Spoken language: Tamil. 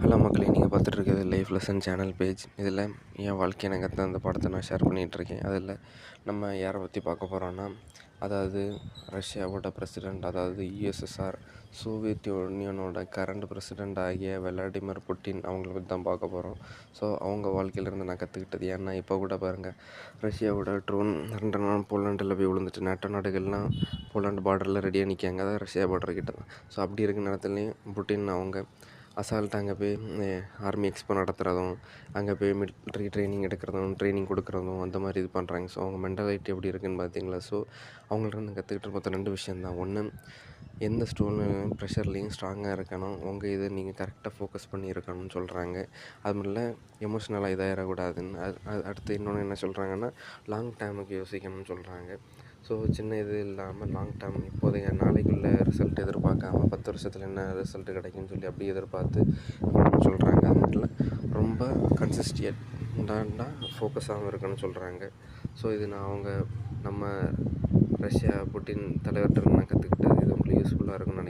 ஹலோ மக்களே, நீங்கள் பார்த்துட்டு இருக்கிறது லைஃப் லெசன் சேனல் பேஜ். இதில் என் வாழ்க்கை எனக்கு அந்த படத்தை நான் ஷேர் பண்ணிகிட்ருக்கேன். அதில் நம்ம யாரை பற்றி பார்க்க போகிறோன்னா, அதாவது ரஷ்யாவோட பிரசிடெண்ட், அதாவது யுஎஸ்எஸ்ஆர் சோவியத் யூனியனோட கரண்ட் பிரசிடெண்ட் ஆகிய விளாடிமிர் புட்டின் அவங்கள பற்றி தான் பார்க்க போகிறோம். ஸோ அவங்க வாழ்க்கையிலேருந்து நான் கற்றுக்கிட்டது ஏன்னா, இப்போ கூட பாருங்கள், ரஷ்யாவோட ட்ரோன் 2 நாள் போலாண்டில் போய் விழுந்துட்டு நேட்டோ நாடுகள்லாம் போலாண்டு பார்டரில் ரெடியாக நிற்காங்க. அதாவது ரஷ்யா பார்டர் கிட்ட தான். ஸோ அப்படி இருக்க நேரத்துலையும் புட்டின் அவங்க அசால்ட்டாக அங்கே போய் ஆர்மி எக்ஸ்போ நடத்துகிறதும், அங்கே போய் மிலிட்ரி ட்ரைனிங் எடுக்கிறதும், ட்ரைனிங் கொடுக்குறதும் அந்த மாதிரி இது பண்ணுறாங்க. ஸோ அவங்க மென்டாலிட்டி எப்படி இருக்குதுன்னு பார்த்தீங்களா? ஸோ அவங்கள்ட்ட கற்றுக்கிட்டு மொத்தம் 2 விஷயந்தான். ஒன்று, எந்த சூழ்நிலையும் ப்ரெஷர்லேயும் ஸ்ட்ராங்காக இருக்கணும். உங்கள் இதை நீங்கள் கரெக்டாக ஃபோக்கஸ் பண்ணி இருக்கணும்னு சொல்கிறாங்க. அது மட்டும் இல்லை, எமோஷ்னலாக இதாகிடக்கூடாதுன்னு. அடுத்து இன்னொன்று என்ன சொல்கிறாங்கன்னா, லாங் டேர்முக்கு யோசிக்கணும்னு சொல்கிறாங்க. ஸோ சின்ன இது இல்லாமல் லாங் டேர்ம், இப்போதைய நாளைக்குள்ள ரிசல்ட் எதிர்பார்க்காம 10 வருஷத்தில் என்ன ரிசல்ட் கிடைக்குன்னு சொல்லி அப்படி எதிர்பார்த்து சொல்கிறாங்க. அது மட்டும் இல்லை, ரொம்ப கன்சிஸ்டண்டாக ஃபோக்கஸாகவும் இருக்குன்னு சொல்கிறாங்க. ஸோ இது நம்ம ரஷ்யா புட்டின் தலைவர்கிட்ட நான் கற்றுக்கிட்டது. இது உங்களுக்கு யூஸ்ஃபுல்லாக இருக்கும்னு நினைக்கிறேன்.